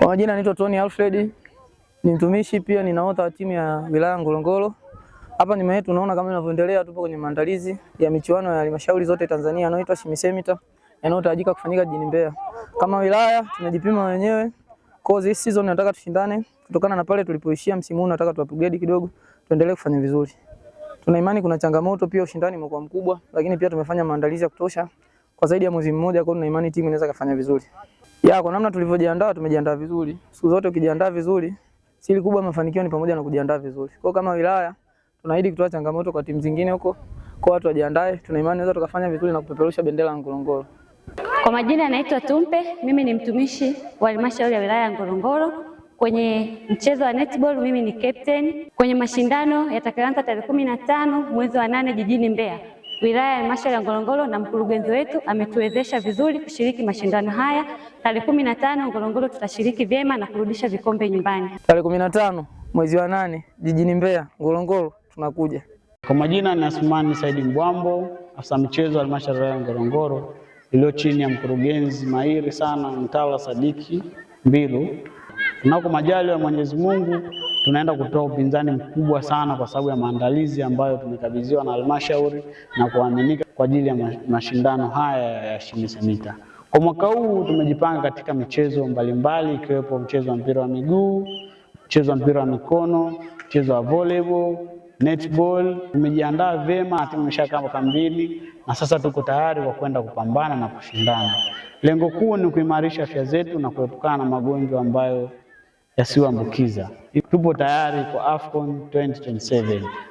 Kwa majina naitwa Tony Alfred, ni mtumishi pia ni nahodha wa timu ya wilaya Ngorongoro. Hapa nyuma yetu unaona kama inavyoendelea, tupo kwenye maandalizi ya michuano ya halmashauri zote Tanzania inayoitwa Shimisemita yanayotarajiwa kufanyika jijini Mbeya. Kama wilaya tunajipima wenyewe. Kwa hii season nataka tushindane kutokana na pale tulipoishia msimu huu, nataka tu upgrade kidogo tuendelee kufanya vizuri. Tuna imani kuna changamoto pia, ushindani umekuwa mkubwa, lakini pia tumefanya maandalizi ya kutosha kwa zaidi ya mwezi mmoja, kwa hiyo tuna imani timu inaweza kufanya vizuri. Kwa namna tulivyojiandaa, tumejiandaa vizuri. Siku zote ukijiandaa vizuri, siri kubwa mafanikio ni pamoja na kujiandaa vizuri. Kwa kama wilaya tunaahidi kutoa changamoto kwa timu zingine huko, kwa watu wajiandae. Tuna imani tunaweza tukafanya vizuri na kupeperusha bendera ya Ngorongoro. Kwa majina anaitwa Tumpe, mimi ni mtumishi wa halmashauri ya wilaya ya Ngorongoro. Kwenye mchezo wa netball mimi ni captain. Kwenye mashindano yatakayoanza tarehe 15 mwezi wa 8 jijini Mbeya, wilaya ya halmashauri ya Ngorongoro na mkurugenzi wetu ametuwezesha vizuri kushiriki mashindano haya. Tarehe 15 Ngorongoro tutashiriki vyema na kurudisha vikombe nyumbani. Tarehe 15 mwezi wa 8 jijini Mbeya, Ngorongoro tunakuja. Kwa majina ni Asmani Saidi Mbwambo, afisa michezo halmashauri ya Ngorongoro, iliyo chini ya mkurugenzi mahiri sana Mtala Sadiki Mbilu. Tunako majali ya Mwenyezi Mungu tunaenda kutoa upinzani mkubwa sana kwa sababu ya maandalizi ambayo tumekabidhiwa na halmashauri na kuaminika kwa ajili ya mashindano haya ya Shimisemita. Kwa mwaka huu tumejipanga katika michezo mbalimbali ikiwepo mchezo wa mpira wa miguu, mchezo wa mpira wa mikono, mchezo wa volleyball, netball. Tumejiandaa vyema, timu imeshakaa kambini na sasa tuko tayari kwa kwenda kupambana na kushindana. Lengo kuu ni kuimarisha afya zetu na kuepukana na magonjwa ambayo yasiyoambukiza. Tupo tayari kwa AFCON 2027.